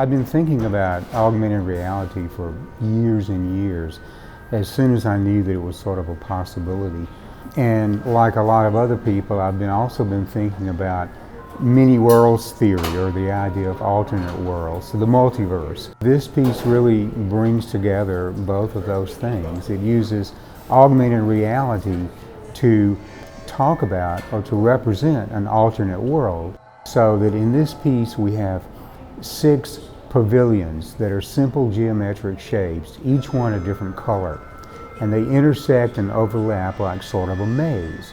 I've been thinking about augmented reality for years and years, as soon as I knew that it was sort of a possibility. And like a lot of other people, I've also been thinking about many worlds theory, or the idea of alternate worlds, the multiverse. This piece really brings together both of those things. It uses augmented reality to talk about or to represent an alternate world. So that in this piece we have 6 pavilions that are simple geometric shapes, each one a different color. And they intersect and overlap like sort of a maze.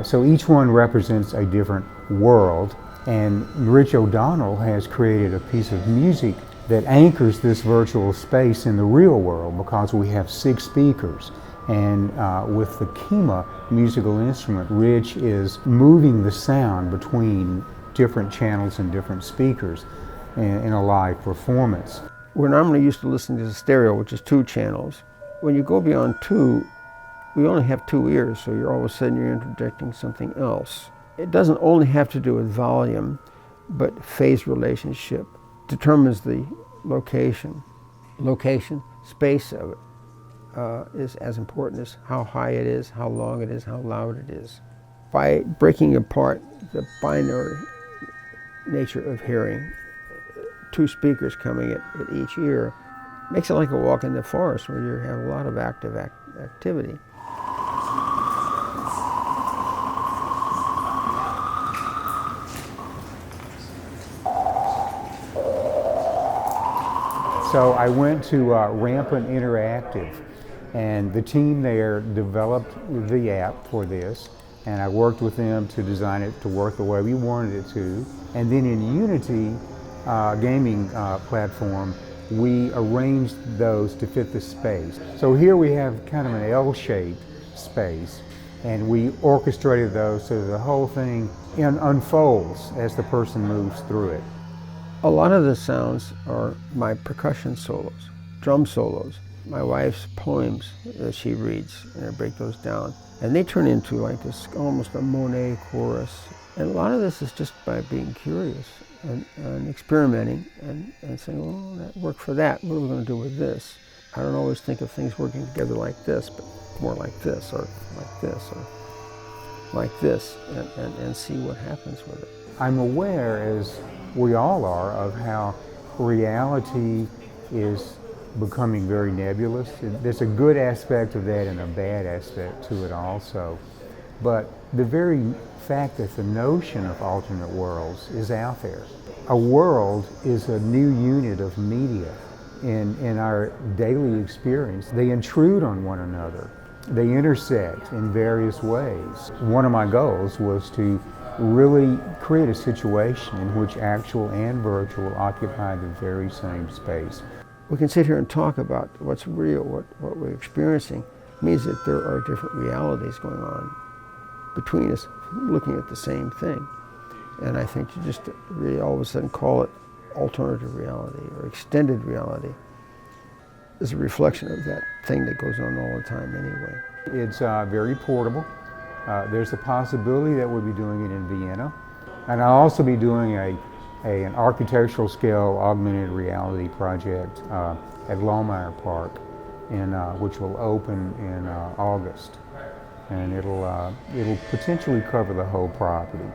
So each one represents a different world, and Rich O'Donnell has created a piece of music that anchors this virtual space in the real world, because we have 6 speakers. And with the Kima musical instrument, Rich is moving the sound between different channels and different speakers in a live performance. We're normally used to listening to the stereo, which is 2 channels. When you go beyond 2, we only have 2 ears, so you're all of a sudden you're interjecting something else. It doesn't only have to do with volume, but phase relationship determines the location. Location, space of it is as important as how high it is, how long it is, how loud it is. By breaking apart the binary nature of hearing, 2 speakers coming at each ear makes it like a walk in the forest where you have a lot of active activity. So I went to Rampant Interactive, and the team there developed the app for this, and I worked with them to design it to work the way we wanted it to. And then in Unity gaming platform, we arranged those to fit the space. So here we have kind of an L-shaped space, and we orchestrated those so the whole thing unfolds as the person moves through it. A lot of the sounds are my percussion solos, drum solos, my wife's poems that she reads, and I break those down. And they turn into like this, almost a Monet chorus. And a lot of this is just by being curious and experimenting and saying, well, that worked for that, what are we going to do with this? I don't always think of things working together like this, but more like this, or like this, or like this, and see what happens with it. I'm aware, as we all are, of how reality is becoming very nebulous. There's a good aspect of that and a bad aspect to it also. But the very fact that the notion of alternate worlds is out there. A world is a new unit of media in our daily experience. They intrude on one another. They intersect in various ways. One of my goals was to really create a situation in which actual and virtual occupy the very same space. We can sit here and talk about what's real, what we're experiencing. It means that there are different realities going on between us, looking at the same thing. And I think you just really all of a sudden call it alternative reality or extended reality is a reflection of that thing that goes on all the time anyway. It's very portable. There's a possibility that we'll be doing it in Vienna. And I'll also be doing an architectural scale augmented reality project at Lohmeyer Park, which will open in August. And it'll potentially cover the whole property.